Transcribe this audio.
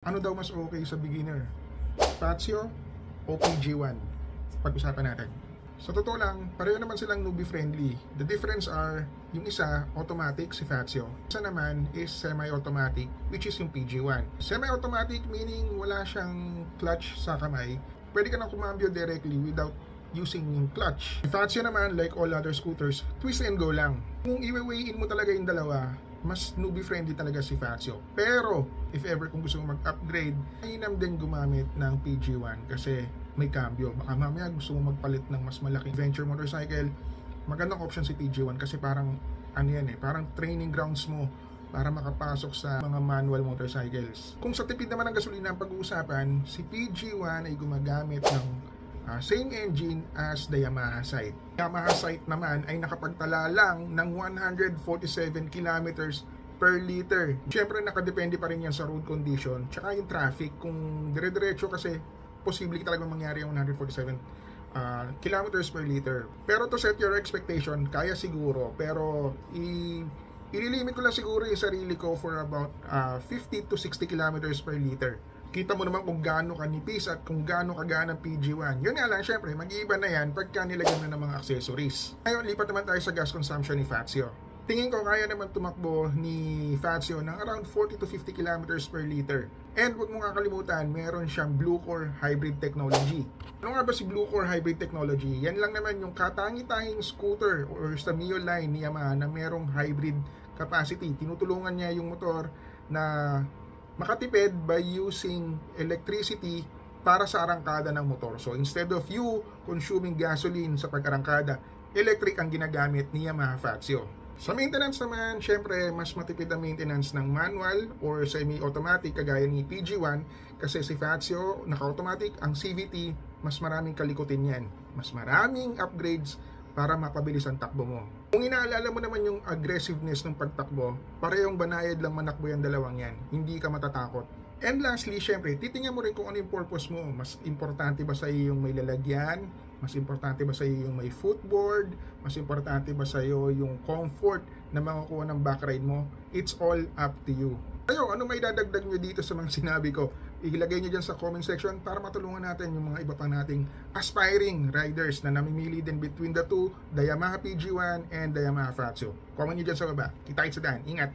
Ano daw mas okay sa beginner? Fazio o PG1? Pag-usapan natin. Sa totoo lang, pareho naman silang newbie friendly. The difference are, yung isa, automatic, si Fazio. Isa naman is semi-automatic, which is yung PG1. Semi-automatic meaning wala siyang clutch sa kamay. Pwede ka nang kumambyo directly without using yung clutch. Si Fazio naman, like all other scooters, twist and go lang. Kung i-weigh in mo talaga yung dalawa, mas newbie friendly talaga si Fazio. Pero if ever kung gusto mo mag-upgrade, mainam din gumamit ng PG1 kasi may cambio. Baka mamaya gusto mo magpalit ng mas malaking adventure motorcycle, magandang option si PG1 kasi parang ano yan parang training grounds mo para makapasok sa mga manual motorcycles. Kung sa tipid naman ng gasolina ang pag-uusapan, si PG1 ay gumagamit ng same engine as the Yamaha Sight. Yamaha Sight naman ay nakapagtala lang ng 147 kilometers per liter. Siyempre nakadepende pa rin yan sa road condition tsaka yung traffic. Kung dire-diretso kasi posible talagang mangyari yung 147 kilometers per liter. Pero to set your expectation, kaya siguro. Pero ililimit ko lang siguro yung sarili ko for about 50 to 60 kilometers per liter. Kita mo naman kung gaano ka nipis at kung gaano kagana PG1. Yun nga lang, syempre, mag-iiba na yan pagka nilagyan na ng mga accessories. Ngayon, lipat naman tayo sa gas consumption ni Fazio. Tingin ko kaya naman tumakbo ni Fazio ng around 40 to 50 kilometers per liter. And huwag mo kakalimutan, meron siyang Blue Core Hybrid Technology. Ano nga ba si Blue Core Hybrid Technology? Yan lang naman yung katangi-tanging scooter or sa Mio line ni Yamaha na merong hybrid capacity. Tinutulungan niya yung motor na makatipid by using electricity para sa arangkada ng motor. So instead of you consuming gasoline sa pag-arangkada, electric ang ginagamit ni Yamaha Fazio. Sa maintenance naman, syempre mas matipid ang maintenance ng manual or semi-automatic kagaya ni PG1 kasi si Fazio naka-automatic, ang CVT mas maraming kalikutin yan. Mas maraming upgrades para mapabilis ang takbo mo. Kung inaalala mo naman yung aggressiveness ng pagtakbo, parehong banayad lang manakbo yung dalawang yan. Hindi ka matatakot. And lastly, syempre, titingnan mo rin kung ano yung purpose mo. Mas importante ba sa iyo yung may lalagyan? Mas importante ba sa iyo yung may footboard? Mas importante ba sa iyo yung comfort na makukuha ng back ride mo? It's all up to you. Kayo, ano may dadagdag nyo dito sa mga sinabi ko? Ilagay nyo dyan sa comment section para matulungan natin yung mga iba pa nating aspiring riders na namimili din between the two, the Yamaha PG1 and the Yamaha Fazio. Comment nyo dyan sa baba. Kita-kits sa daan. Ingat!